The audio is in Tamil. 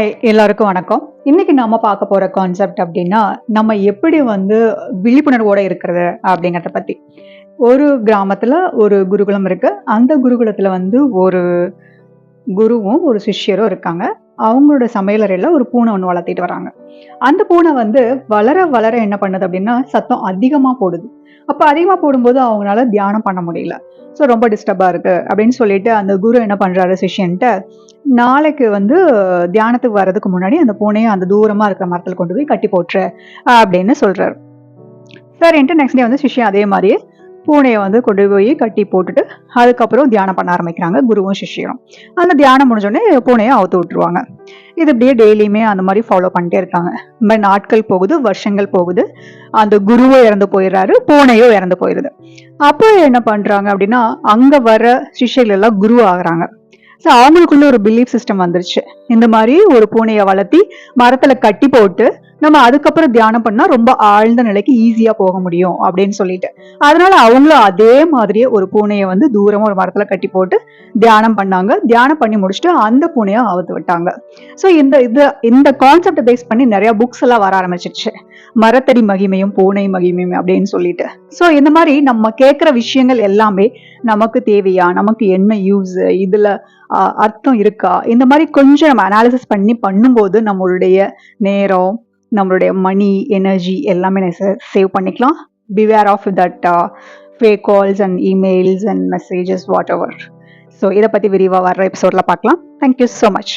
ஹாய், எல்லாருக்கும் வணக்கம். இன்னைக்கு நாம பார்க்க போற கான்செப்ட் அப்படின்னா, நம்ம எப்படி விழிப்புணர்வோட இருக்கிறது அப்படிங்கிறத பத்தி. ஒரு கிராமத்துல ஒரு குருகுலம் இருக்கு. அந்த குருகுலத்துல ஒரு குருவும், ஒரு சிஷ்யரும் இருக்காங்க. அவங்களோட சமையலறையில ஒரு பூனை ஒண்ணு வளர்த்திட்டு வராங்க. அந்த பூனை வளர வளர என்ன பண்ணுது அப்படின்னா, சத்தம் அதிகமா போடுது. அப்ப அதிகமா போடும்போது அவங்களால தியானம் பண்ண முடியல. ஸோ ரொம்ப டிஸ்டர்பா இருக்கு அப்படின்னு சொல்லிட்டு அந்த குரு என்ன பண்றாரு சிஷ்யன்ட்ட, நாளைக்கு தியானத்துக்கு வர்றதுக்கு முன்னாடி அந்த பூனைய அந்த தூரமா இருக்கிற மரத்துல கொண்டு போய் கட்டி போட்டுரு அப்படின்னு சொல்றாரு. சரின்ட்டு நெக்ஸ்ட் டே சிஷ்யன் அதே மாதிரியே பூனையை கொண்டு போய் கட்டி போட்டுட்டு அதுக்கப்புறம் தியானம் பண்ண ஆரம்பிக்கிறாங்க குருவும் சிஷ்யரும். அந்த தியானம் முடிஞ்சோடனே பூனையை அவுத்து விட்டுருவாங்க. இது இப்படியே டெய்லியுமே அந்த மாதிரி ஃபாலோ பண்ணிட்டே இருக்காங்க. இந்த மாதிரி நாட்கள் போகுது, வருஷங்கள் போகுது. அந்த குருவும் இறந்து போயிடுறாரு, பூனையும் இறந்து போயிடுது. அப்போ என்ன பண்றாங்க அப்படின்னா, அங்க வர சிஷ்யர்கள் எல்லாம் குரு ஆகுறாங்க. ஸோ அவங்களுக்குள்ள ஒரு பிலீஃப் சிஸ்டம் வந்துருச்சு. இந்த மாதிரி ஒரு பூனையை வளர்த்தி மரத்துல கட்டி போட்டு நம்ம அதுக்கப்புறம் தியானம் பண்ணா ரொம்ப ஆழ்ந்த நிலைக்கு ஈஸியா போக முடியும் அப்படின்னு சொல்லிட்டு, அதனால அவங்களும் அதே மாதிரியே ஒரு பூனையை தூரமா ஒரு மரத்துல கட்டி போட்டு தியானம் பண்ணாங்க. தியானம் பண்ணி முடிச்சுட்டு அந்த பூனையை அவுத்து விட்டாங்க. ஸோ இந்த கான்செப்டை பேஸ் பண்ணி நிறைய புக்ஸ் எல்லாம் வர ஆரம்பிச்சிருச்சு. மரத்தடி மகிமையும் பூனை மகிமையும் அப்படின்னு சொல்லிட்டு. ஸோ இந்த மாதிரி நம்ம கேட்கிற விஷயங்கள் எல்லாமே நமக்கு தேவையா, நமக்கு என்ன யூஸ், இதுல அர்த்தம் இருக்கா, இந்த மாதிரி கொஞ்சம் நம்ம அனாலிசிஸ் பண்ணி பண்ணும்போது நம்மளுடைய நேரம், நம்மளுடைய மணி, எனர்ஜி எல்லாமே சேவ் பண்ணிக்கலாம். Beware of that fake calls and emails and messages whatever. So இதை பற்றி விரிவாக வர்ற எபிசோட்ல பார்க்கலாம். Thank you so much.